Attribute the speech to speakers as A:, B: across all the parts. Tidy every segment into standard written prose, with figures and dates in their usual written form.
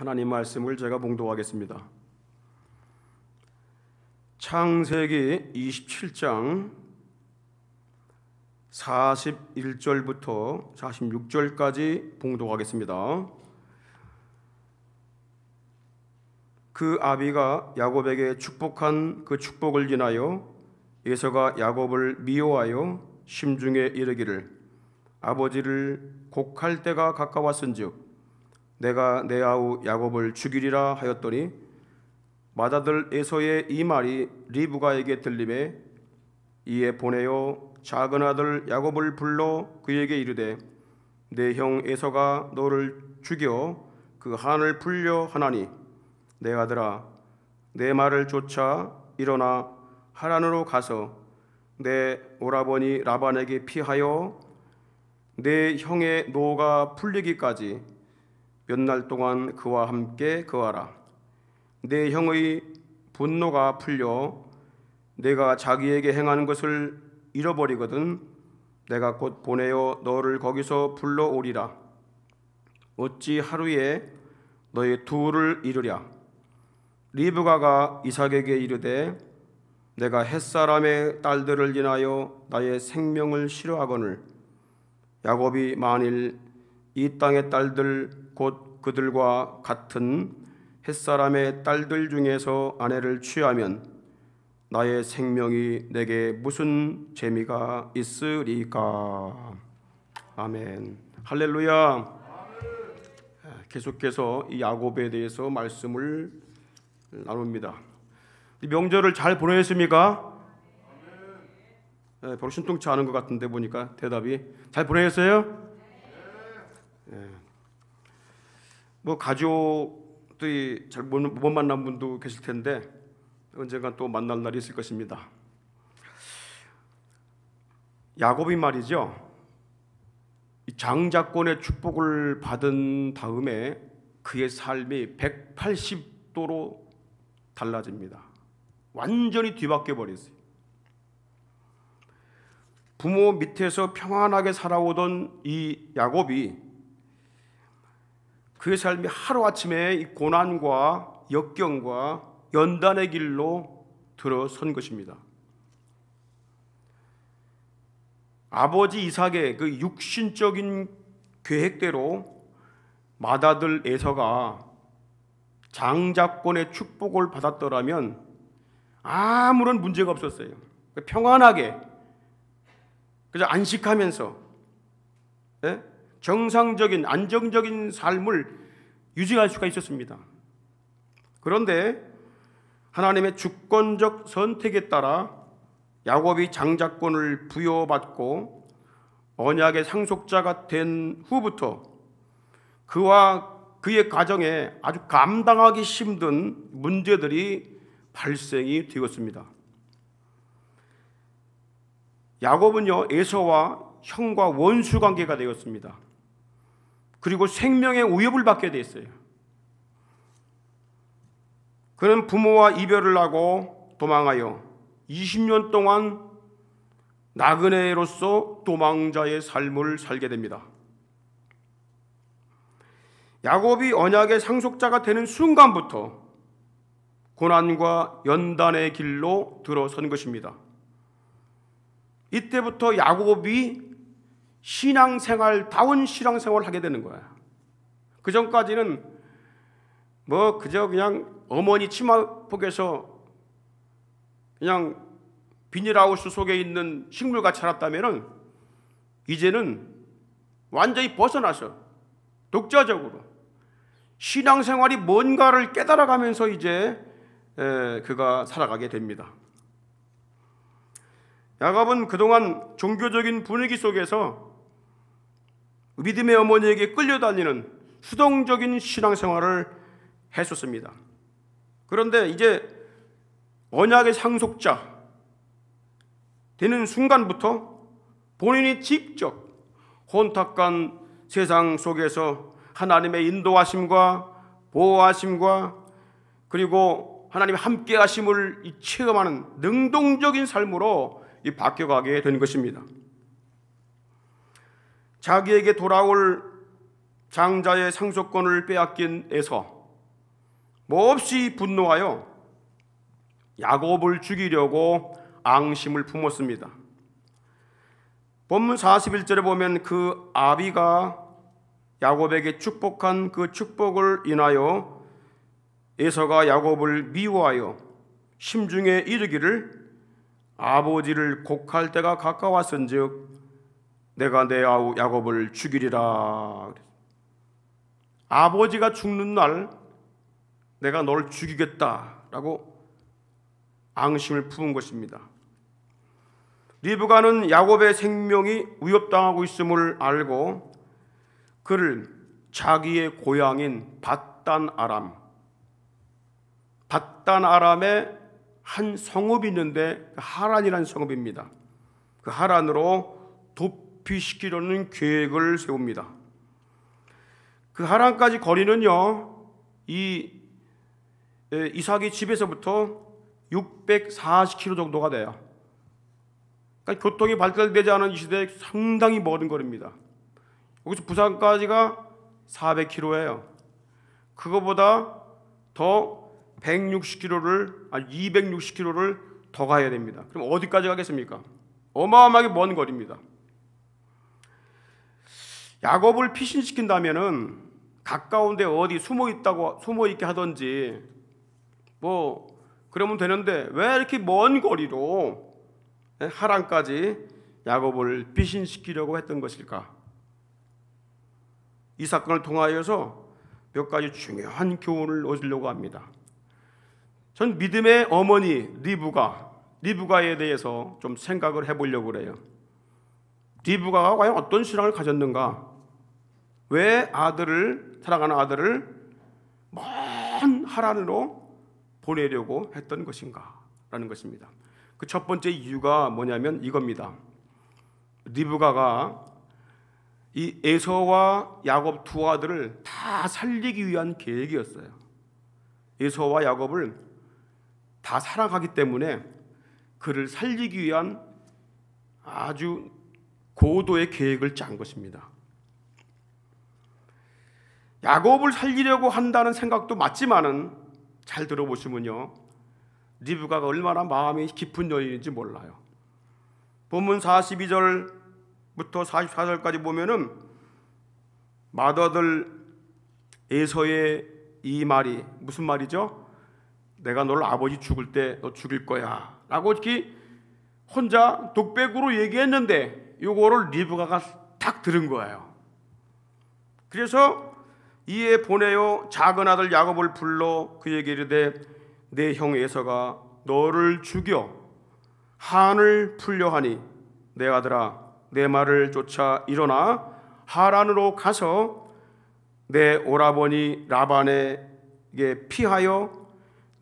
A: 하나님 말씀을 제가 봉독하겠습니다. 창세기 27장 41절부터 46절까지 봉독하겠습니다. 그 아비가 야곱에게 축복한 그 축복을 인하여 에서가 야곱을 미워하여 심중에 이르기를 아버지를 곡할 때가 가까웠은즉 내가 내 아우 야곱을 죽이리라 하였더니 맏아들 에서의 이 말이 리브가에게 들리매 이에 보내어 작은 아들 야곱을 불러 그에게 이르되 내 형 에서가 너를 죽여 그 한을 풀려 하나니 내 아들아 내 말을 쫓아 일어나 하란으로 가서 내 오라버니 라반에게 피하여 내 형의 노가 풀리기까지 몇 날 동안 그와 함께 거하라. 내 형의 분노가 풀려 내가 자기에게 행하는 것을 잃어버리거든 내가 곧 보내어 너를 거기서 불러오리라. 어찌 하루에 너의 둘을 이루랴. 리브가가 이삭에게 이르되 내가 햇사람의 딸들을 인하여 나의 생명을 싫어하거늘 야곱이 만일 이 땅의 딸들 곧 그들과 같은 햇사람의 딸들 중에서 아내를 취하면 나의 생명이 내게 무슨 재미가 있으리까. 아멘. 할렐루야. 계속해서 이 야곱에 대해서 말씀을 나눕니다. 명절을 잘 보내셨습니까? 별로 신통치 않은 것 같은데 보니까 대답이 잘 보내셨어요? 뭐 가족들이 잘 못 만난 분도 계실 텐데 언젠가 또 만날 날이 있을 것입니다. 야곱이 말이죠, 이 장자권의 축복을 받은 다음에 그의 삶이 180도로 달라집니다. 완전히 뒤바뀌어 버렸어요. 부모 밑에서 평안하게 살아오던 이 야곱이 그의 삶이 하루아침에 이 고난과 역경과 연단의 길로 들어선 것입니다. 아버지 이삭의 그 육신적인 계획대로 맏아들 에서가 장자권의 축복을 받았더라면 아무런 문제가 없었어요. 평안하게 그저 안식하면서 정상적인 안정적인 삶을 유지할 수가 있었습니다. 그런데 하나님의 주권적 선택에 따라 야곱이 장자권을 부여받고 언약의 상속자가 된 후부터 그와 그의 가정에 아주 감당하기 힘든 문제들이 발생이 되었습니다. 야곱은요, 에서와 형과 원수 관계가 되었습니다. 그리고 생명의 위협을 받게 됐어요. 그는 부모와 이별을 하고 도망하여 20년 동안 나그네로서 도망자의 삶을 살게 됩니다. 야곱이 언약의 상속자가 되는 순간부터 고난과 연단의 길로 들어선 것입니다. 이때부터 야곱이 신앙생활다운 신앙생활을 하게 되는 거야. 그 전까지는 뭐 그저 그냥 어머니 치마폭에서 그냥 비닐하우스 속에 있는 식물같이 살았다면은 이제는 완전히 벗어나서 독자적으로 신앙생활이 뭔가를 깨달아가면서 이제 그가 살아가게 됩니다. 야곱은 그동안 종교적인 분위기 속에서 믿음의 어머니에게 끌려다니는 수동적인 신앙생활을 했었습니다. 그런데 이제 언약의 상속자 되는 순간부터 본인이 직접 혼탁한 세상 속에서 하나님의 인도하심과 보호하심과 그리고 하나님의 함께하심을 체험하는 능동적인 삶으로 바뀌어가게 된 것입니다. 자기에게 돌아올 장자의 상속권을 빼앗긴 에서 몹시 분노하여 야곱을 죽이려고 앙심을 품었습니다. 본문 41절에 보면 그 아비가 야곱에게 축복한 그 축복을 인하여 에서가 야곱을 미워하여 심중에 이르기를 아버지를 곡할 때가 가까웠은즉 내가 내 아우 야곱을 죽이리라. 아버지가 죽는 날 내가 널 죽이겠다라고 앙심을 품은 것입니다. 리브가는 야곱의 생명이 위협당하고 있음을 알고 그를 자기의 고향인 밧단 아람의 한 성읍이 있는데 하란이라는 성읍입니다. 그 하란으로 도피시키려는 계획을 세웁니다. 그 하란까지 거리는요, 이삭이 집에서부터 640km 정도가 돼요. 그러니까 교통이 발달되지 않은 이 시대에 상당히 먼 거리입니다. 여기서 부산까지가 400km예요. 그거보다 더 260km를 더 가야 됩니다. 그럼 어디까지 가겠습니까? 어마어마하게 먼 거리입니다. 야곱을 피신시킨다면은 가까운데 어디 숨어 있게 하든지 그러면 되는데 왜 이렇게 먼 거리로 하란까지 야곱을 피신시키려고 했던 것일까? 이 사건을 통하여서 몇 가지 중요한 교훈을 얻으려고 합니다. 전 믿음의 어머니 리브가에 대해서 좀 생각을 해보려고 그래요. 리브가가 과연 어떤 신앙을 가졌는가? 왜 사랑하는 아들을 먼 하란으로 보내려고 했던 것인가? 라는 것입니다. 그 첫 번째 이유가 뭐냐면 이겁니다. 리브가가 이 에서와 야곱 두 아들을 다 살리기 위한 계획이었어요. 에서와 야곱을 다 사랑하기 때문에 그를 살리기 위한 아주 고도의 계획을 짠 것입니다. 야곱을 살리려고 한다는 생각도 맞지만은 잘 들어보시면요, 리브가가 얼마나 마음이 깊은 여인인지 몰라요. 본문 42절부터 44절까지 보면은 맏아들 에서의 이 말이 무슨 말이죠? 내가 너를 아버지 죽을 때 너 죽일 거야 라고 이렇게 혼자 독백으로 얘기했는데 이거를 리브가가 딱 들은 거예요. 그래서 이에 보내어 작은 아들 야곱을 불러 그에게 이르되 내 형 에서가 너를 죽여 한을 풀려 하니 내 아들아 내 말을 쫓아 일어나 하란으로 가서 내 오라버니 라반에게 피하여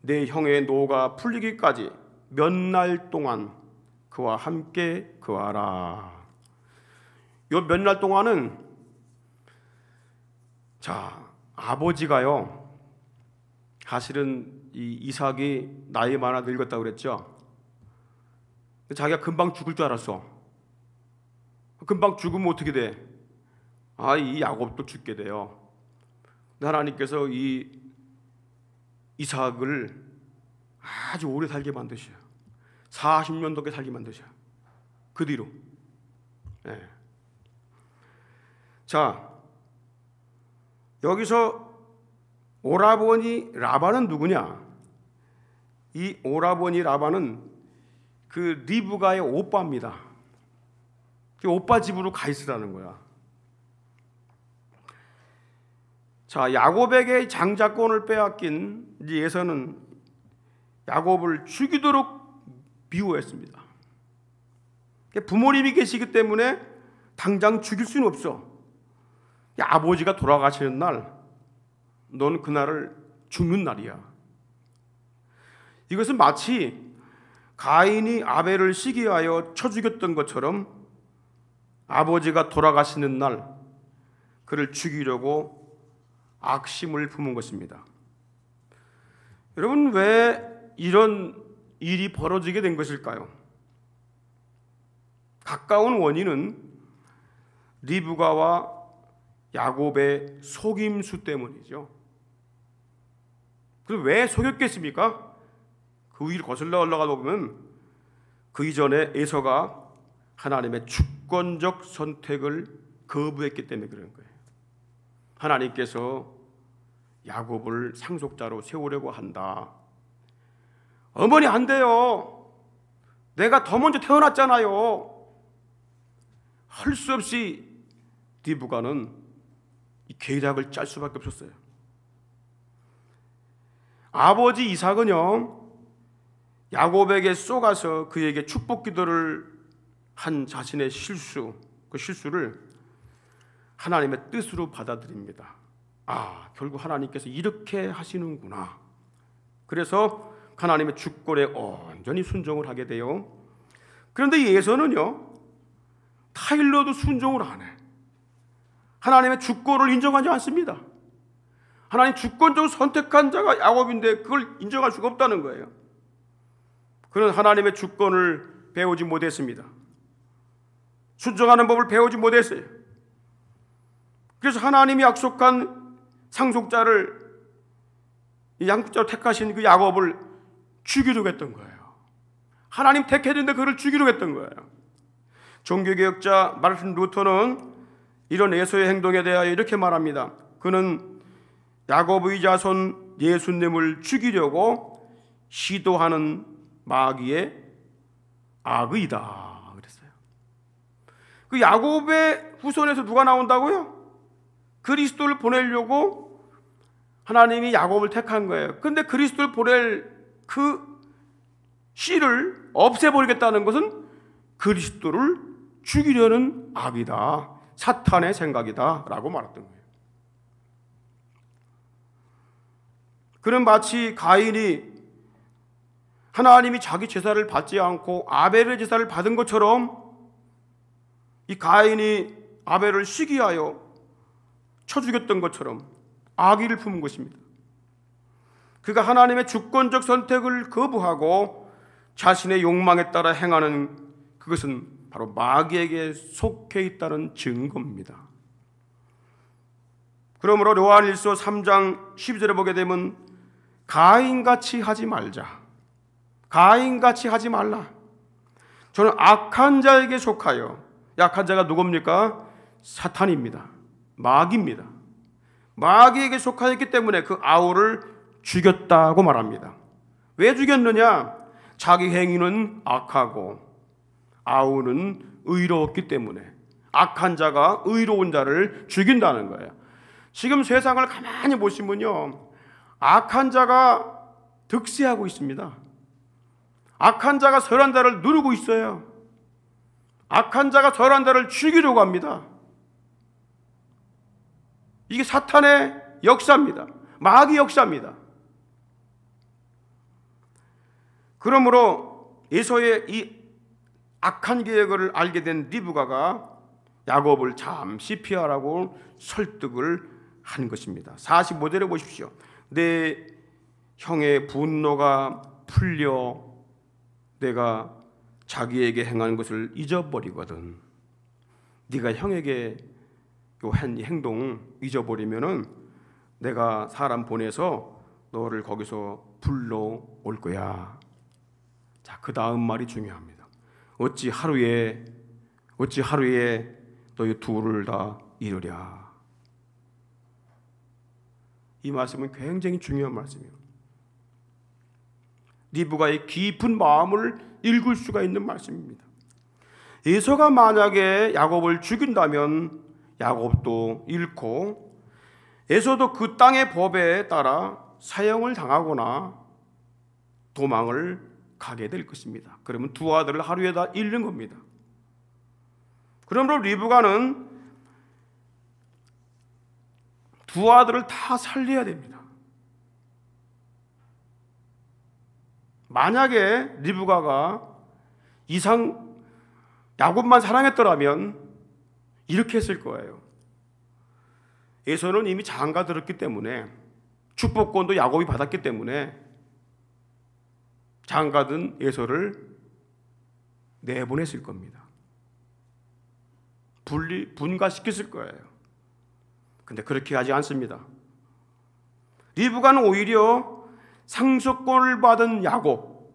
A: 내 형의 노가 풀리기까지 몇 날 동안 그와 함께 거하라. 요 몇 날 동안은 아버지가요, 사실은 이 이삭이 나이 많아 늙었다고 그랬죠. 자기가 금방 죽을 줄 알았어. 금방 죽으면 어떻게 돼? 이 야곱도 죽게 돼요. 하나님께서 이 이삭을 아주 오래 살게 만드셔요. 40년 넘게 살게 만드셔요. 그 뒤로. 네. 여기서 오라버니 라반은 누구냐? 이 오라버니 라반은 그 리브가의 오빠입니다. 그 오빠 집으로 가 있으라는 거야. 야곱에게 장자권을 빼앗긴 에서는 야곱을 죽이도록 미워했습니다. 부모님이 계시기 때문에 당장 죽일 수는 없어. 아버지가 돌아가시는 날 넌 그날을 죽는 날이야. 이것은 마치 가인이 아벨을 시기하여 쳐 죽였던 것처럼 아버지가 돌아가시는 날 그를 죽이려고 악심을 품은 것입니다. 여러분, 왜 이런 일이 벌어지게 된 것일까요? 가까운 원인은 리브가와 야곱의 속임수 때문이죠. 그럼 왜 속였겠습니까? 그 위를 거슬러 올라가다 보면 그 이전에 에서가 하나님의 주권적 선택을 거부했기 때문에 그런 거예요. 하나님께서 야곱을 상속자로 세우려고 한다. 어머니 안 돼요. 내가 더 먼저 태어났잖아요. 할 수 없이 리브가는 이 계략을 짤 수밖에 없었어요. 아버지 이삭은요, 야곱에게 쏘가서 그에게 축복 기도를 한 자신의 실수, 그 실수를 하나님의 뜻으로 받아들입니다. 결국 하나님께서 이렇게 하시는구나. 그래서 하나님의 주권에 온전히 순종을 하게 돼요. 그런데 에서는요, 타일러도 순종을 안 해. 하나님의 주권을 인정하지 않습니다. 하나님 주권적으로 선택한 자가 야곱인데 그걸 인정할 수가 없다는 거예요. 그는 하나님의 주권을 배우지 못했습니다. 순종하는 법을 배우지 못했어요. 그래서 하나님이 약속한 상속자를, 양육자로 택하신 그 야곱을 죽이려고 했던 거예요. 하나님 택했는데 그를 죽이려고 했던 거예요. 종교개혁자 마르틴 루터는 이런 에서의 행동에 대하여 이렇게 말합니다. 그는 야곱의 자손 예수님을 죽이려고 시도하는 마귀의 악의다 그랬어요. 그 야곱의 후손에서 누가 나온다고요? 그리스도를 보내려고 하나님이 야곱을 택한 거예요. 그런데 그리스도를 보낼 그 씨를 없애버리겠다는 것은 그리스도를 죽이려는 악이다, 사탄의 생각이다 라고 말했던 거예요. 그는 마치 가인이 하나님이 자기 제사를 받지 않고 아벨의 제사를 받은 것처럼 이 가인이 아벨을 시기하여 쳐 죽였던 것처럼 악의를 품은 것입니다. 그가 하나님의 주권적 선택을 거부하고 자신의 욕망에 따라 행하는 그것은 바로 마귀에게 속해 있다는 증거입니다. 그러므로 요한일서 3장 12절에 보게 되면 가인같이 하지 말자, 가인같이 하지 말라. 저는 악한 자에게 속하여, 약한 자가 누굽니까? 사탄입니다. 마귀입니다. 마귀에게 속하였기 때문에 그 아우를 죽였다고 말합니다. 왜 죽였느냐? 자기 행위는 악하고 아우는 의로웠기 때문에 악한 자가 의로운 자를 죽인다는 거예요. 지금 세상을 가만히 보시면요, 악한 자가 득세하고 있습니다. 악한 자가 선한 자를 누르고 있어요. 악한 자가 선한 자를 죽이려고 합니다. 이게 사탄의 역사입니다. 마귀 역사입니다. 그러므로 에서의 이 악한 계획을 알게 된 리브가가 야곱을 잠시 피하라고 설득을 한 것입니다. 45절에 보십시오. 내 형의 분노가 풀려 내가 자기에게 행한 것을 잊어버리거든. 네가 형에게 한 행동 잊어버리면은 내가 사람 보내서 너를 거기서 불러올 거야. 자, 그 다음 말이 중요합니다. 어찌 하루에 너희 둘을 다 이루랴. 이 말씀은 굉장히 중요한 말씀이에요. 리브가의 깊은 마음을 읽을 수가 있는 말씀입니다. 에서가 만약에 야곱을 죽인다면 야곱도 잃고 에서도 그 땅의 법에 따라 사형을 당하거나 도망을 가게 될 것입니다. 그러면 두 아들을 하루에 다 잃는 겁니다. 그러므로 리브가는 두 아들을 다 살려야 됩니다. 만약에 리브가가 야곱만 사랑했더라면 이렇게 했을 거예요. 에서는 이미 장가 들었기 때문에, 축복권도 야곱이 받았기 때문에 장가든 에서를 내보냈을 겁니다. 분가시켰을 거예요. 근데 그렇게 하지 않습니다. 리브가는 오히려 상속권을 받은 야곱,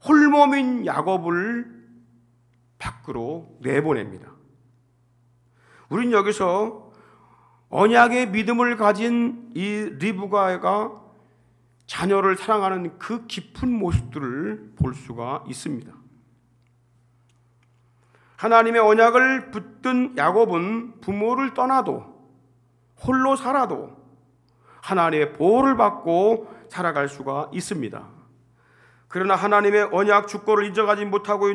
A: 홀몸인 야곱을 밖으로 내보냅니다. 우린 여기서 언약의 믿음을 가진 이 리브가가 자녀를 사랑하는 그 깊은 모습들을 볼 수가 있습니다. 하나님의 언약을 붙든 야곱은 부모를 떠나도 홀로 살아도 하나님의 보호를 받고 살아갈 수가 있습니다. 그러나 하나님의 언약 주권을 인정하지 못하고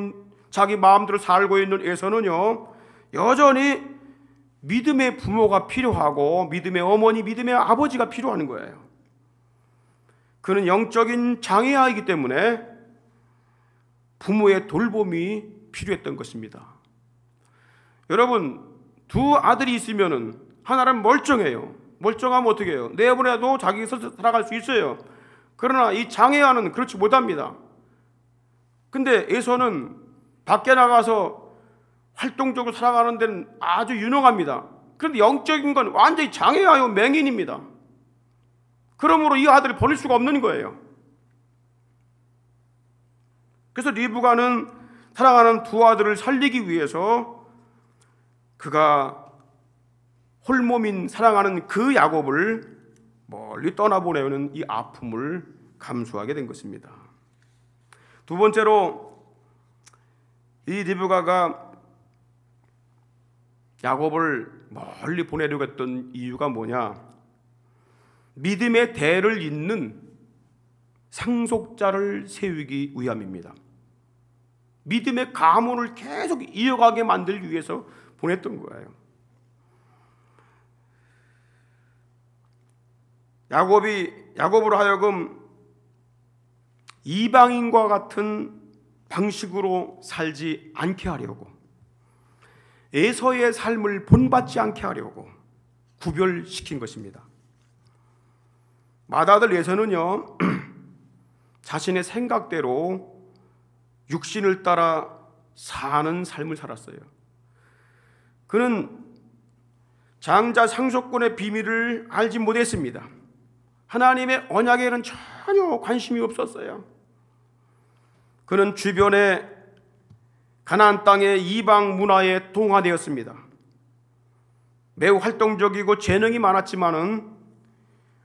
A: 자기 마음대로 살고 있는 에서는요, 여전히 믿음의 부모가 필요하고 믿음의 어머니, 믿음의 아버지가 필요한 거예요. 그는 영적인 장애아이기 때문에 부모의 돌봄이 필요했던 것입니다. 여러분, 두 아들이 있으면은 하나는 멀쩡해요. 멀쩡하면 어떻게 해요? 내보내도 자기 스스로 살아갈 수 있어요. 그러나 이 장애아는 그렇지 못합니다. 근데 에서는 밖에 나가서 활동적으로 살아가는 데는 아주 유능합니다. 그런데 영적인 건 완전히 장애아요, 맹인입니다. 그러므로 이 아들을 버릴 수가 없는 거예요. 그래서 리브가는 사랑하는 두 아들을 살리기 위해서 그가 홀몸인 사랑하는 그 야곱을 멀리 떠나보내는 이 아픔을 감수하게 된 것입니다. 두 번째로 이 리브가가 야곱을 멀리 보내려고 했던 이유가 뭐냐? 믿음의 대를 잇는 상속자를 세우기 위함입니다. 믿음의 가문을 계속 이어가게 만들기 위해서 보냈던 거예요. 야곱으로 하여금 이방인과 같은 방식으로 살지 않게 하려고, 에서의 삶을 본받지 않게 하려고 구별시킨 것입니다. 맏아들 에서는요, 자신의 생각대로 육신을 따라 사는 삶을 살았어요. 그는 장자 상속권의 비밀을 알지 못했습니다. 하나님의 언약에는 전혀 관심이 없었어요. 그는 주변의 가나안 땅의 이방 문화에 동화되었습니다. 매우 활동적이고 재능이 많았지만은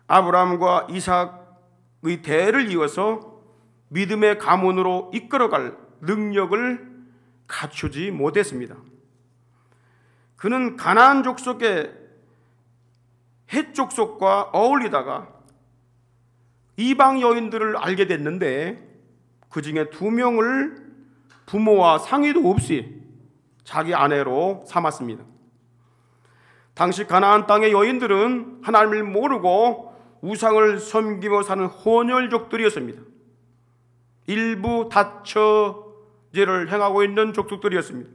A: 아브라함과 이삭의 대를 이어서 믿음의 가문으로 이끌어갈 능력을 갖추지 못했습니다. 그는 가나안 족속의 헷 족속과 어울리다가 이방 여인들을 알게 됐는데 그 중에 2명을 부모와 상의도 없이 자기 아내로 삼았습니다. 당시 가나안 땅의 여인들은 하나님을 모르고 우상을 섬기며 사는 혼혈족들이었습니다. 일부 다처제를 행하고 있는 족속들이었습니다.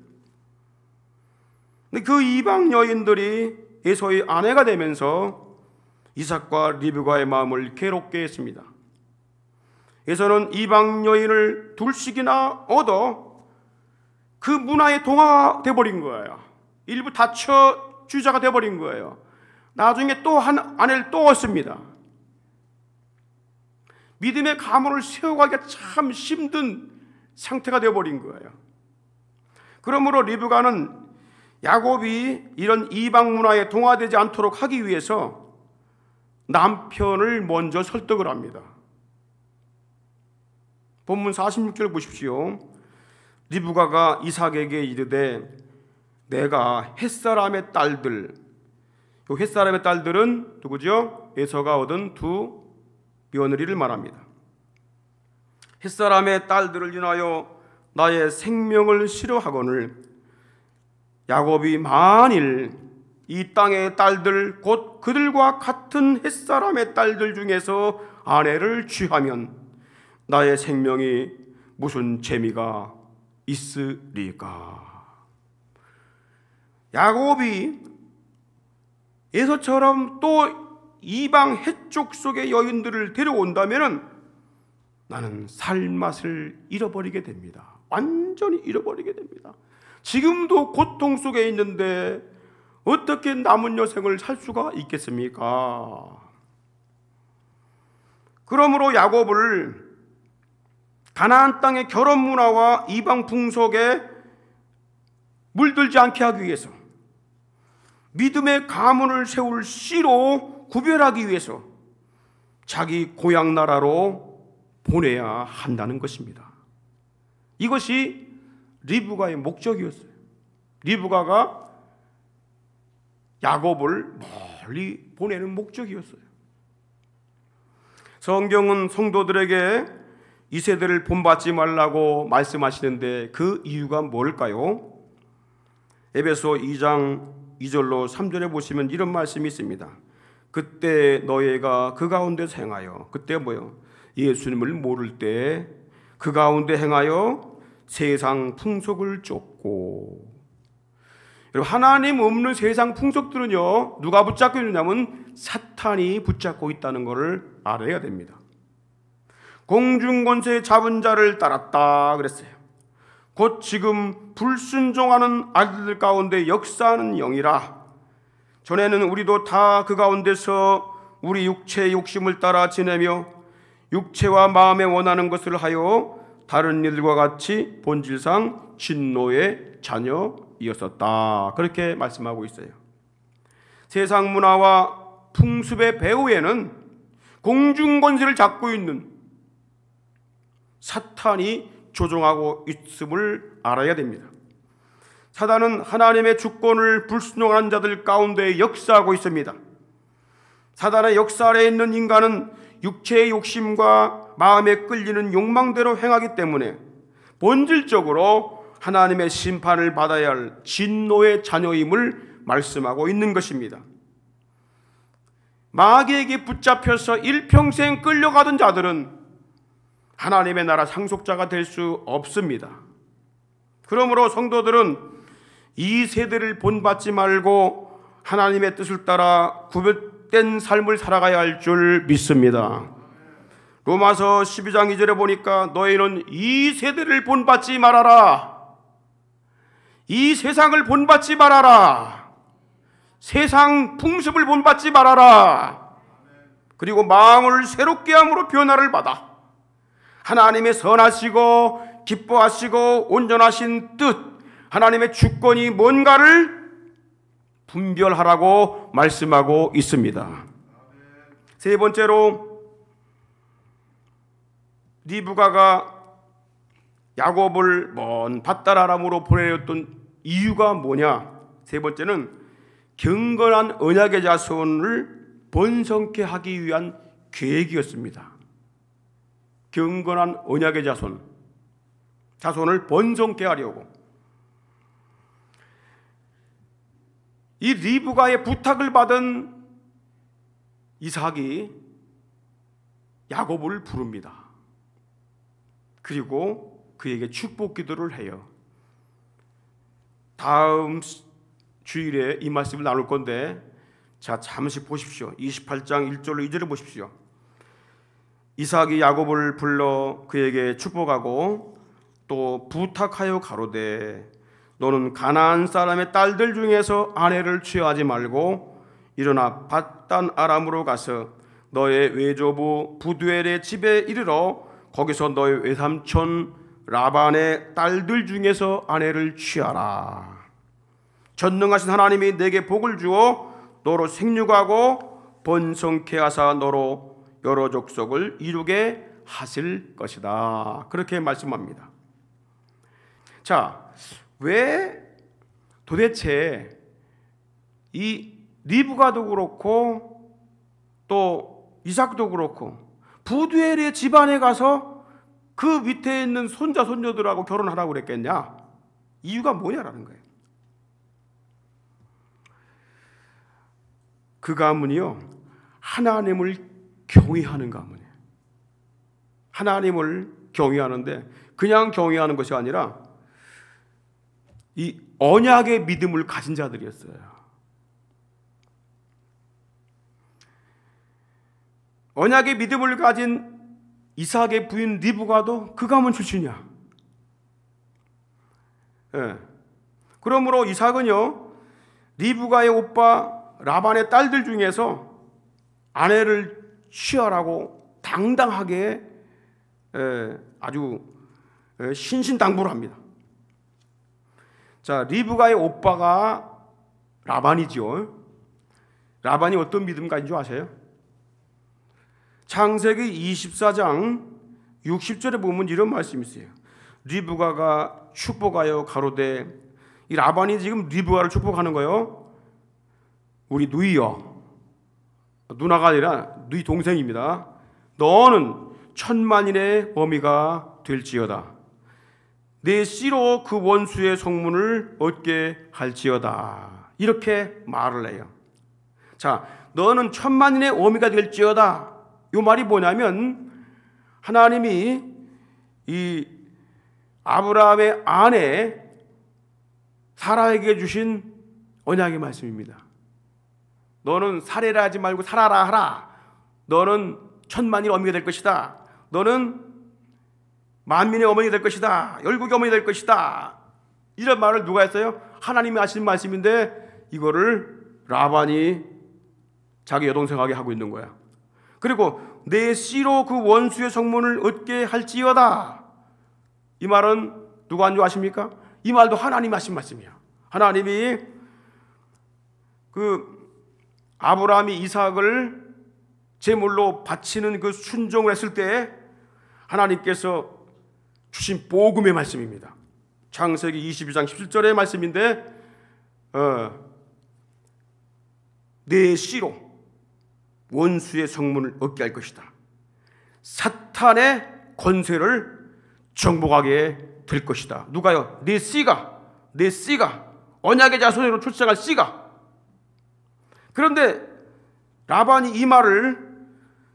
A: 근데 그 이방 여인들이 에서의 아내가 되면서 이삭과 리브가의 마음을 괴롭게 했습니다. 에서는 이방 여인을 둘씩이나 얻어 그 문화에 동화돼 버린 거예요. 일부 다처 주자가 돼 버린 거예요. 나중에 또 한 아내를 또 얻습니다. 믿음의 가문을 세워가기가 참 힘든 상태가 되어 버린 거예요. 그러므로 리브가는 야곱이 이런 이방 문화에 동화되지 않도록 하기 위해서 남편을 먼저 설득을 합니다. 본문 46절 보십시오. 리브가가 이삭에게 이르되 내가 햇사람의 딸들, 이 햇사람의 딸들은 누구죠? 에서가 얻은 2 며느리를 말합니다. 햇사람의 딸들을 인하여 나의 생명을 싫어하거늘 야곱이 만일 이 땅의 딸들 곧 그들과 같은 햇사람의 딸들 중에서 아내를 취하면 나의 생명이 무슨 재미가 있으리까. 야곱이 에서처럼 또 이방 헷족 속의 여인들을 데려온다면 나는 살맛을 잃어버리게 됩니다. 완전히 잃어버리게 됩니다. 지금도 고통 속에 있는데 어떻게 남은 여생을 살 수가 있겠습니까? 그러므로 야곱을 가나안 땅의 결혼 문화와 이방 풍속에 물들지 않게 하기 위해서, 믿음의 가문을 세울 씨로 구별하기 위해서 자기 고향 나라로 보내야 한다는 것입니다. 이것이 리브가의 목적이었어요. 리브가가 야곱을 멀리 보내는 목적이었어요. 성경은 성도들에게 이 세대를 본받지 말라고 말씀하시는데 그 이유가 뭘까요? 에베소 2장 2절로 3절에 보시면 이런 말씀이 있습니다. 그때 너희가 그 가운데서 행하여, 그때 뭐요? 예수님을 모를 때 그 가운데 행하여 세상 풍속을 쫓고. 여러분, 하나님 없는 세상 풍속들은요, 누가 붙잡고 있느냐면 사탄이 붙잡고 있다는 것을 알아야 됩니다. 공중권세 잡은 자를 따랐다 그랬어요. 곧 지금 불순종하는 아들들 가운데 역사하는 영이라. 전에는 우리도 다 그 가운데서 우리 육체의 욕심을 따라 지내며 육체와 마음에 원하는 것을 하여 다른 일과 같이 본질상 진노의 자녀이었었다. 그렇게 말씀하고 있어요. 세상 문화와 풍습의 배후에는 공중권세를 잡고 있는 사탄이 조종하고 있음을 알아야 됩니다. 사단은 하나님의 주권을 불순종하는 자들 가운데 역사하고 있습니다. 사단의 역사 아래에 있는 인간은 육체의 욕심과 마음에 끌리는 욕망대로 행하기 때문에 본질적으로 하나님의 심판을 받아야 할 진노의 자녀임을 말씀하고 있는 것입니다. 마귀에게 붙잡혀서 일평생 끌려가던 자들은 하나님의 나라 상속자가 될 수 없습니다. 그러므로 성도들은 이 세대를 본받지 말고 하나님의 뜻을 따라 구별된 삶을 살아가야 할 줄 믿습니다. 로마서 12장 2절에 보니까 너희는 이 세대를 본받지 말아라. 이 세상을 본받지 말아라. 세상 풍습을 본받지 말아라. 그리고 마음을 새롭게 함으로 변화를 받아 하나님의 선하시고 기뻐하시고 온전하신 뜻, 하나님의 주권이 뭔가를 분별하라고 말씀하고 있습니다. 세 번째로 리브가가 야곱을 먼 밧다라람으로 보내었던 이유가 뭐냐? 세 번째는 경건한 언약의 자손을 번성케 하기 위한 계획이었습니다. 경건한 언약의 자손을 번성케 하려고. 이 리브가의 부탁을 받은 이삭이 야곱을 부릅니다. 그리고 그에게 축복 기도를 해요. 다음 주일에 이 말씀을 나눌 건데, 자, 잠시 보십시오. 28장 1절로 2절을 보십시오. 이삭이 야곱을 불러 그에게 축복하고 또 부탁하여 가로되 너는 가나안 사람의 딸들 중에서 아내를 취하지 말고 일어나 밧단 아람으로 가서 너의 외조부 부두엘의 집에 이르러 거기서 너의 외삼촌 라반의 딸들 중에서 아내를 취하라. 전능하신 하나님이 내게 복을 주어 너로 생육하고 번성케 하사 너로 여러 족속을 이루게 하실 것이다. 그렇게 말씀합니다. 자, 왜 도대체 이 리브가도 그렇고 또 이삭도 그렇고 부두엘의 집안에 가서 그 밑에 있는 손자 손녀들하고 결혼하라고 그랬겠냐? 이유가 뭐냐라는 거예요. 그 가문이요, 하나님을 경외하는 가문이에요. 하나님을 경외하는데 그냥 경외하는 것이 아니라 이 언약의 믿음을 가진 자들이었어요. 언약의 믿음을 가진 이삭의 부인 리브가도 그 가문 출신이야. 예. 그러므로 이삭은요, 리브가의 오빠 라반의 딸들 중에서 아내를 취하라고 다 당당하게 아주 신신당부를 합니다. 자, 리브가의 오빠가 라반이죠. 라반이 어떤 믿음가인 줄 아세요? 창세기 24장 60절에 보면 이런 말씀이 있어요. 리브가가 축복하여 가로되, 이 라반이 지금 리브가를 축복하는 거예요. 우리 누이여, 누나가 아니라 누이 동생입니다. 너는 천만인의 어미가 될지어다. 내 씨로 그 원수의 성문을 얻게 할지어다. 이렇게 말을 해요. 자, 너는 천만인의 어미가 될지어다. 이 말이 뭐냐면 하나님이 이 아브라함의 아내 사라에게 주신 언약의 말씀입니다. 너는 살해라 하지 말고 살아라 하라. 너는 천만인의 어미가 될 것이다. 너는 만민의 어머니가 될 것이다. 열국의 어머니가 될 것이다. 이런 말을 누가 했어요? 하나님이 하신 말씀인데 이거를 라반이 자기 여동생에게 하고 있는 거야. 그리고 내 씨로 그 원수의 성문을 얻게 할지어다. 이 말은 누가 한 줄 아십니까? 이 말도 하나님이 하신 말씀이야. 하나님이 그 아브라함이 이삭을 제물로 바치는 그 순종을 했을 때 하나님께서 주신 복음의 말씀입니다. 창세기 22장 17절의 말씀인데 내 씨로 원수의 성문을 얻게 할 것이다. 사탄의 권세를 정복하게 될 것이다. 누가요? 내 씨가 언약의 자손으로 출생할 씨가. 그런데 라반이 이 말을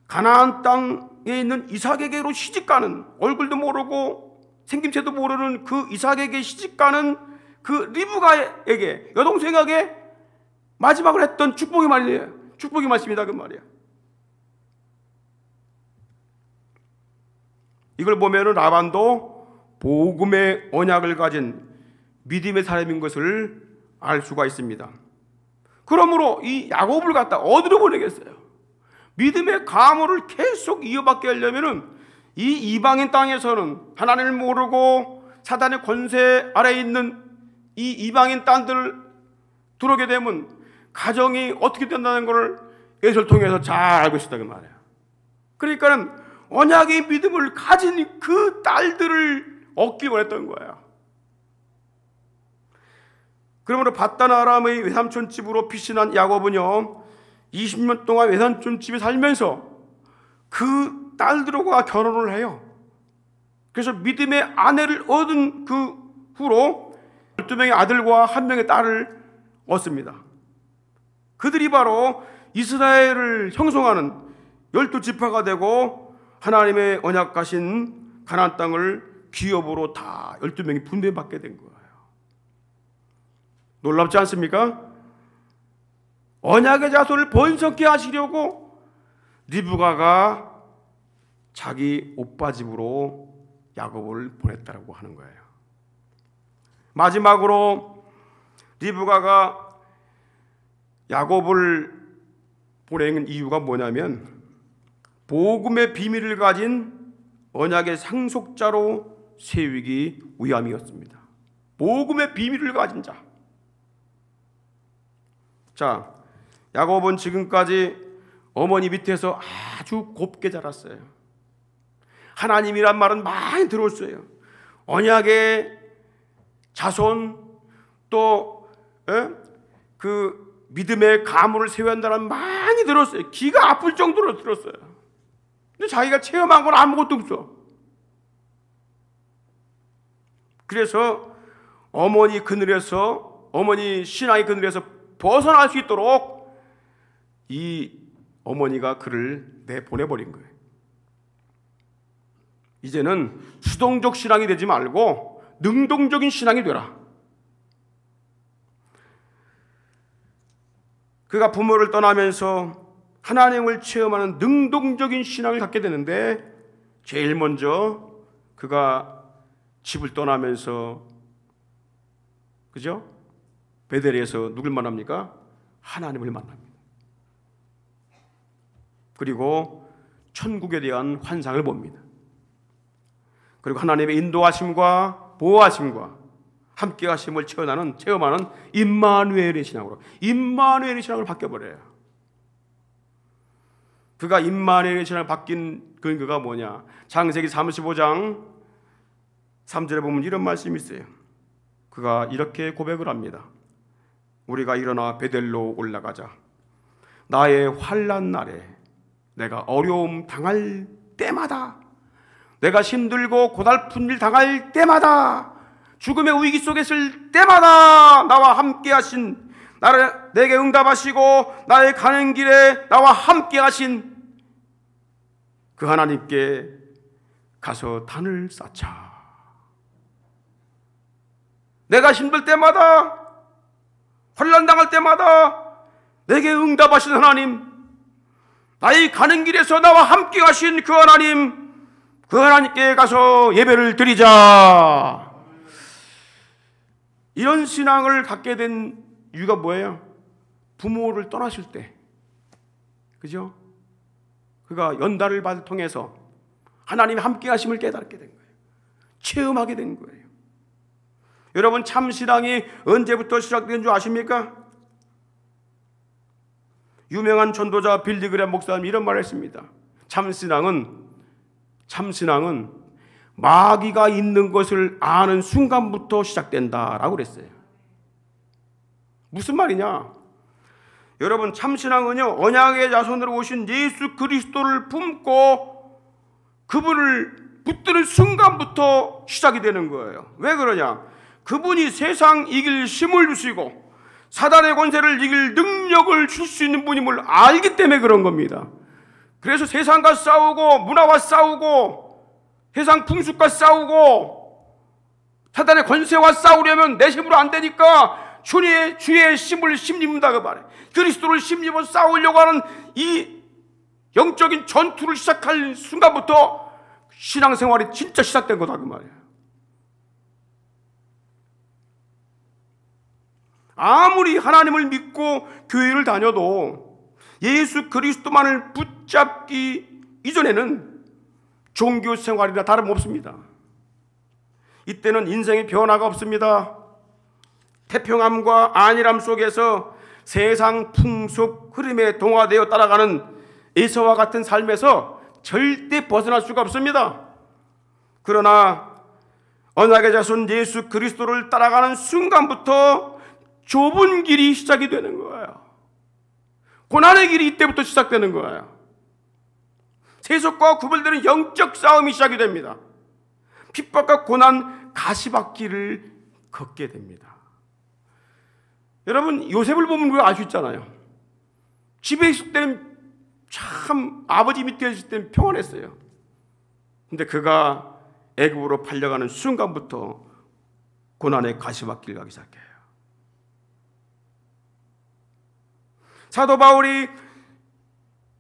A: 가나안 땅에 있는 이삭에게로 시집가는, 얼굴도 모르고 생김새도 모르는 그 이삭에게 시집가는 그 리브가에게, 여동생에게 마지막으로 했던 축복의 말이에요. 축복의 말씀이다 그 말이야. 이걸 보면은 라반도 복음의 언약을 가진 믿음의 사람인 것을 알 수가 있습니다. 그러므로 이 야곱을 갖다 어디로 보내겠어요? 믿음의 가문을 계속 이어받게 하려면은 이 이방인 땅에서는 하나님을 모르고 사단의 권세 아래에 있는 이 이방인 땅들을 들어오게 되면 가정이 어떻게 된다는 것을 예수를 통해서 잘 알고 있었다 그 말이에요. 그러니까 언약의 믿음을 가진 그 딸들을 얻기 원했던 거예요. 그러므로 밧단 아람의 외삼촌 집으로 피신한 야곱은요 20년 동안 외삼촌 집에 살면서 그 딸들과 결혼을 해요. 그래서 믿음의 아내를 얻은 그 후로 12명의 아들과 1명의 딸을 얻습니다. 그들이 바로 이스라엘을 형성하는 12지파가 되고 하나님의 언약하신 가나안 땅을 기업으로 다 12명이 분배받게 된 거예요. 놀랍지 않습니까? 언약의 자손을 번성케 하시려고 리브가가 자기 오빠 집으로 야곱을 보냈다라고 하는 거예요. 마지막으로 리브가가 야곱을 보낸 이유가 뭐냐면 복음의 비밀을 가진 언약의 상속자로 세우기 위함이었습니다. 복음의 비밀을 가진 자. 자, 야곱은 지금까지 어머니 밑에서 아주 곱게 자랐어요. 하나님이란 말은 많이 들었어요. 언약의 자손 또 그 믿음의 가문을 세워야 한다는 많이 들었어요. 귀가 아플 정도로 들었어요. 근데 자기가 체험한 건 아무것도 없어. 그래서 어머니 신앙의 그늘에서 벗어날 수 있도록 이 어머니가 그를 내보내버린 거예요. 이제는 수동적 신앙이 되지 말고 능동적인 신앙이 되라. 그가 부모를 떠나면서 하나님을 체험하는 능동적인 신앙을 갖게 되는데 제일 먼저 그가 집을 떠나면서 그죠? 베델에서 누굴 만납니까? 하나님을 만납니다. 그리고 천국에 대한 환상을 봅니다. 그리고 하나님의 인도하심과 보호하심과 함께하심을 체험하는 임마누엘의 신앙으로, 임마누엘의 신앙을 바뀌어버려요. 그가 임마누엘의 신앙을 바뀐 근거가 뭐냐? 창세기 35장 3절에 보면 이런 말씀이 있어요. 그가 이렇게 고백을 합니다. 우리가 일어나 베델로 올라가자. 나의 환난 날에, 내가 어려움 당할 때마다, 내가 힘들고 고달픈 일 당할 때마다, 죽음의 위기 속에 있을 때마다 나와 함께 하신, 내게 응답하시고 나의 가는 길에 나와 함께 하신 그 하나님께 가서 단을 쌓자. 내가 힘들 때마다, 환난 당할 때마다 내게 응답하신 하나님, 나의 가는 길에서 나와 함께 하신 그 하나님, 그 하나님께 가서 예배를 드리자. 이런 신앙을 갖게 된 이유가 뭐예요? 부모를 떠나실 때, 그죠? 그가 연단을 통해서 하나님의 함께 하심을 깨닫게 된 거예요. 체험하게 된 거예요. 여러분, 참신앙이 언제부터 시작된 줄 아십니까? 유명한 전도자 빌리그램 목사님 이런 말을 했습니다. 참신앙은 마귀가 있는 것을 아는 순간부터 시작된다라고 그랬어요. 무슨 말이냐? 여러분, 참신앙은요, 언약의 자손으로 오신 예수 그리스도를 품고 그분을 붙드는 순간부터 시작이 되는 거예요. 왜 그러냐? 그분이 세상 이길 힘을 주시고 사단의 권세를 이길 능력을 줄 수 있는 분임을 알기 때문에 그런 겁니다. 그래서 세상과 싸우고 문화와 싸우고 세상 풍습과 싸우고 사단의 권세와 싸우려면 내 힘으로 안 되니까 주의 힘을 힘입는다 그 말이에요. 그리스도를 힘입어 싸우려고 하는 이 영적인 전투를 시작할 순간부터 신앙생활이 진짜 시작된 거다 그 말이에요. 아무리 하나님을 믿고 교회를 다녀도 예수 그리스도만을 붙잡기 이전에는 종교 생활이나 다름없습니다. 이때는 인생의 변화가 없습니다. 태평함과 안일함 속에서 세상 풍속 흐름에 동화되어 따라가는 에서와 같은 삶에서 절대 벗어날 수가 없습니다. 그러나 언약의 자손 예수 그리스도를 따라가는 순간부터 좁은 길이 시작이 되는 거예요. 고난의 길이 이때부터 시작되는 거예요. 세속과 구별되는 영적 싸움이 시작이 됩니다. 핍박과 고난, 가시밭길을 걷게 됩니다. 여러분, 요셉을 보면 그거 알 수 있잖아요. 집에 있을 때는 참 아버지 밑에 있을 때는 평안했어요. 근데 그가 애굽으로 팔려가는 순간부터 고난의 가시밭길 가기 시작해요. 사도 바울이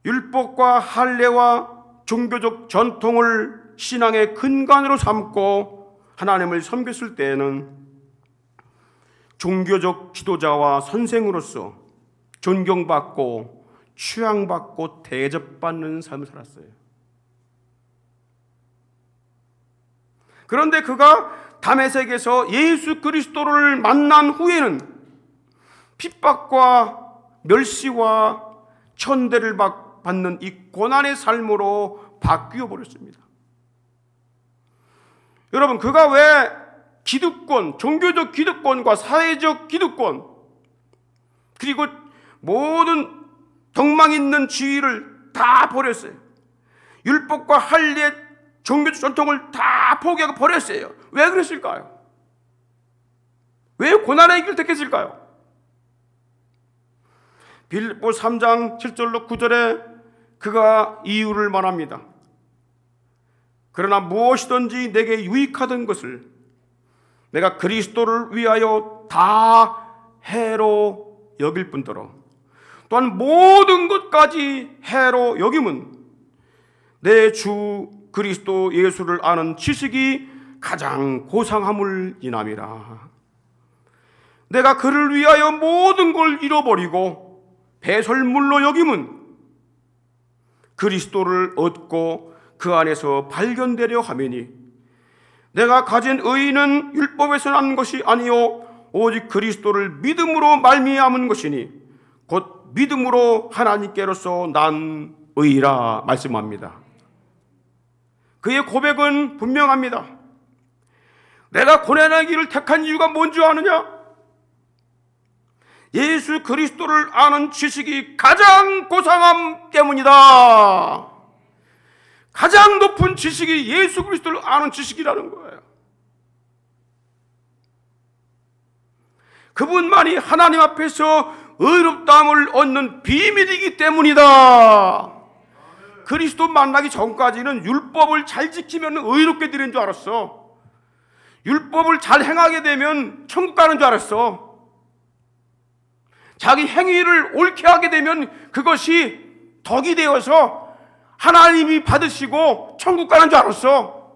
A: 율법과 할례와 종교적 전통을 신앙의 근간으로 삼고 하나님을 섬겼을 때에는 종교적 지도자와 선생으로서 존경받고 추앙받고 대접받는 삶을 살았어요. 그런데 그가 다메섹에서 예수 그리스도를 만난 후에는 핍박과 멸시와 천대를 받는 이 고난의 삶으로 바뀌어 버렸습니다. 여러분, 그가 왜 기득권, 종교적 기득권과 사회적 기득권, 그리고 모든 덕망 있는 지위를 다 버렸어요. 율법과 할례, 종교적 전통을 다 포기하고 버렸어요. 왜 그랬을까요? 왜 고난의 길을 택했을까요? 빌립보 3장 7절로 9절에 그가 이유를 말합니다. 그러나 무엇이든지 내게 유익하던 것을 내가 그리스도를 위하여 다 해로 여길 뿐더러 또한 모든 것까지 해로 여김은 내 주 그리스도 예수를 아는 지식이 가장 고상함을 인함이라. 내가 그를 위하여 모든 걸 잃어버리고 배설물로 여김은 그리스도를 얻고 그 안에서 발견되려 하매니 내가 가진 의는 율법에서 난 것이 아니요 오직 그리스도를 믿음으로 말미암은 것이니 곧 믿음으로 하나님께로서 난 의라 말씀합니다. 그의 고백은 분명합니다. 내가 고난의 길을 택한 이유가 뭔지 아느냐? 예수 그리스도를 아는 지식이 가장 고상함 때문이다. 가장 높은 지식이 예수 그리스도를 아는 지식이라는 거예요. 그분만이 하나님 앞에서 의롭다함을 얻는 비밀이기 때문이다. 그리스도 만나기 전까지는 율법을 잘 지키면 의롭게 되는 줄 알았어. 율법을 잘 행하게 되면 천국 가는 줄 알았어. 자기 행위를 옳게 하게 되면 그것이 덕이 되어서 하나님이 받으시고 천국 가는 줄 알았어.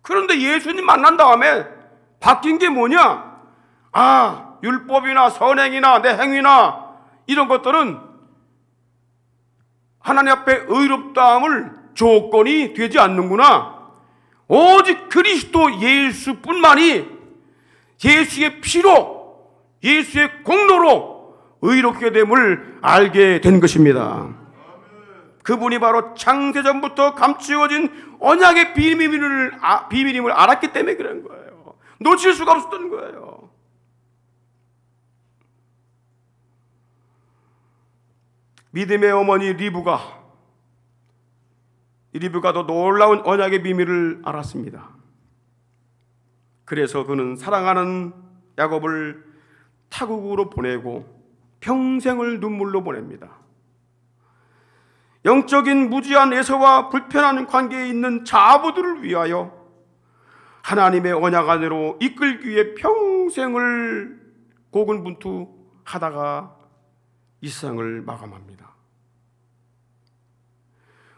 A: 그런데 예수님 만난 다음에 바뀐 게 뭐냐? 아, 율법이나 선행이나 내 행위나 이런 것들은 하나님 앞에 의롭다함을 조건이 되지 않는구나. 오직 그리스도 예수뿐만이 예수의 피로, 예수의 공로로 의롭게 됨을 알게 된 것입니다. 그분이 바로 창세전부터 감추어진 언약의 비밀임을 알았기 때문에 그런 거예요. 놓칠 수가 없었던 거예요. 믿음의 어머니 리브가 더 놀라운 언약의 비밀을 알았습니다. 그래서 그는 사랑하는 야곱을 타국으로 보내고 평생을 눈물로 보냅니다. 영적인 무지한 에서와 불편한 관계에 있는 자부들을 위하여 하나님의 언약 안으로 이끌기 위해 평생을 고군분투하다가 이 세상을 마감합니다.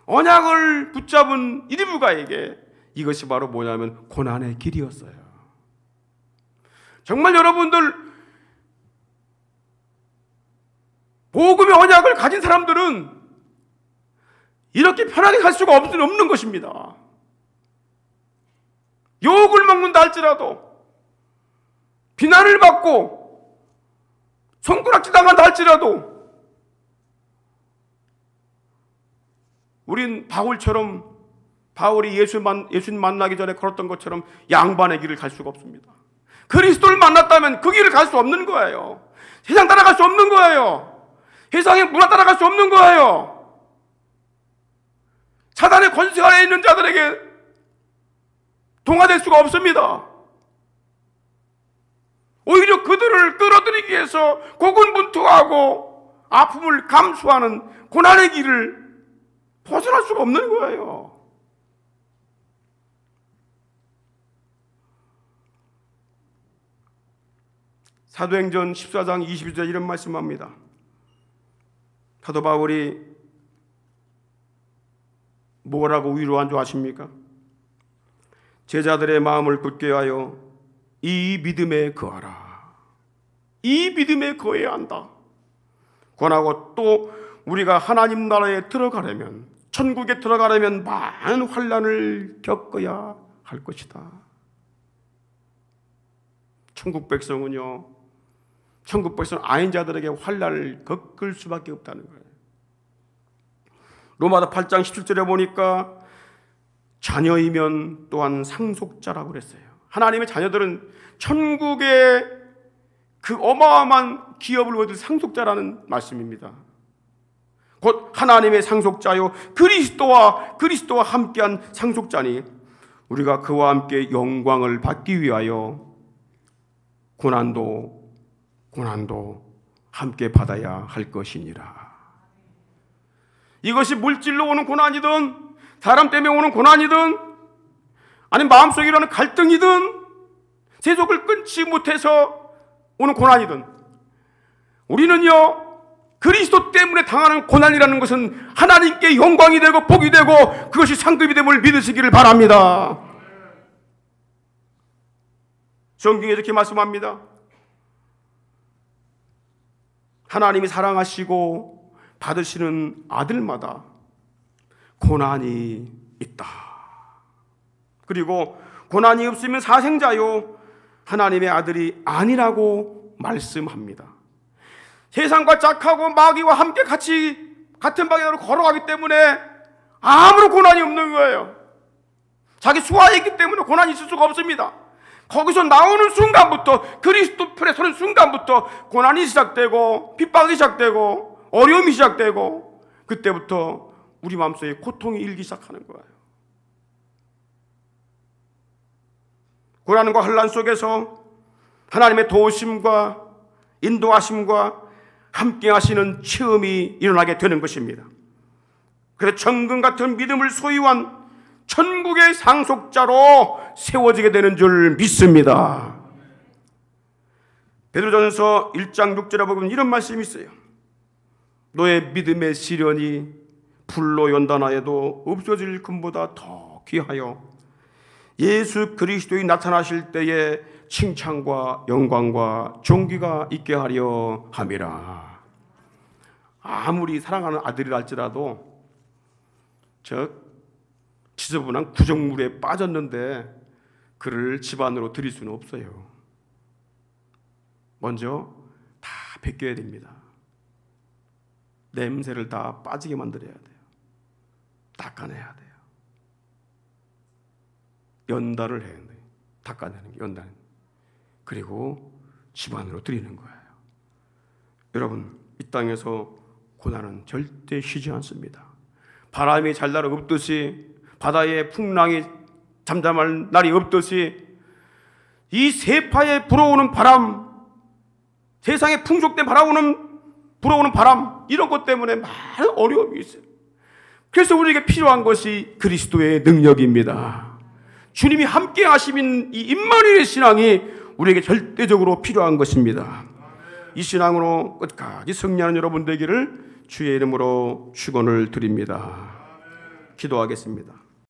A: 언약을 붙잡은 리브가에게 이것이 바로 뭐냐면 고난의 길이었어요. 정말 여러분들, 복음의 언약을 가진 사람들은 이렇게 편하게 갈 수가 없는 것입니다. 욕을 먹는다 할지라도, 비난을 받고 손가락질 당한다 할지라도, 우린 바울이 예수님 만나기 전에 걸었던 것처럼 양반의 길을 갈 수가 없습니다. 그리스도를 만났다면 그 길을 갈 수 없는 거예요. 세상 따라갈 수 없는 거예요. 세상의 문화 따라갈 수 없는 거예요. 사단의 권세 아래 있는 자들에게 동화될 수가 없습니다. 오히려 그들을 끌어들이기 위해서 고군분투하고 아픔을 감수하는 고난의 길을 벗어날 수가 없는 거예요. 사도행전 14장 22절 이런 말씀합니다. 사도 바울이 뭐라고 위로한 줄 아십니까? 제자들의 마음을 굳게 하여 이 믿음에 거하라. 이 믿음에 거해야 한다. 권하고 또 우리가 하나님 나라에 들어가려면, 천국에 들어가려면 많은 환난을 겪어야 할 것이다. 천국 백성은요, 천국 백성 아닌 자들에게 환난을 겪을 수밖에 없다는 거예요. 로마서 8장 17절에 보니까 자녀이면 또한 상속자라고 그랬어요. 하나님의 자녀들은 천국의 그 어마어마한 기업을 얻을 상속자라는 말씀입니다. 곧 하나님의 상속자요 그리스도와 함께한 상속자니 우리가 그와 함께 영광을 받기 위하여 고난도 함께 받아야 할 것이니라. 이것이 물질로 오는 고난이든 사람 때문에 오는 고난이든 아니면 마음속에 일어나는 갈등이든 세속을 끊지 못해서 오는 고난이든 우리는요 그리스도 때문에 당하는 고난이라는 것은 하나님께 영광이 되고 복이 되고 그것이 상급이 됨을 믿으시기를 바랍니다. 성경에 이렇게 말씀합니다. 하나님이 사랑하시고 받으시는 아들마다 고난이 있다. 그리고 고난이 없으면 사생자요 하나님의 아들이 아니라고 말씀합니다. 세상과 짝하고 마귀와 함께 같은 방향으로 걸어가기 때문에 아무런 고난이 없는 거예요. 자기 수하에 있기 때문에 고난이 있을 수가 없습니다. 거기서 나오는 순간부터, 그리스도 편에 서는 순간부터 고난이 시작되고 핍박이 시작되고 어려움이 시작되고, 그때부터 우리 마음속에 고통이 일기 시작하는 거예요. 고난과 환난 속에서 하나님의 도우심과 인도하심과 함께 하시는 체험이 일어나게 되는 것입니다. 그래서 정금 같은 믿음을 소유한 천국의 상속자로 세워지게 되는 줄 믿습니다. 베드로전서 1장 6절에 보면 이런 말씀이 있어요. 너의 믿음의 시련이 불로 연단하여도 없어질 금보다 더 귀하여 예수 그리스도의 나타나실 때에 칭찬과 영광과 존귀가 있게 하려 함이라. 아무리 사랑하는 아들이라 할지라도 저 지저분한 구정물에 빠졌는데 그를 집안으로 들일 수는 없어요. 먼저 다 벗겨야 됩니다. 냄새를 다 빠지게 만들어야 돼요. 닦아내야 돼요. 연단을 해야 돼요. 닦아내는 게 연단. 그리고 집안으로 들이는 거예요. 여러분, 이 땅에서 고난은 절대 쉬지 않습니다. 바람이 잘 날아 없듯이, 바다에 풍랑이 잠잠할 날이 없듯이, 이 세파에 불어오는 바람, 세상에 풍족된 불어오는 바람, 이런 것 때문에 많은 어려움이 있어요. 그래서 우리에게 필요한 것이 그리스도의 능력입니다. 주님이 함께 하시는 이 임마누엘의 신앙이 우리에게 절대적으로 필요한 것입니다. 이 신앙으로 끝까지 승리하는 여러분 되기를 주의 이름으로 축원을 드립니다. 기도하겠습니다.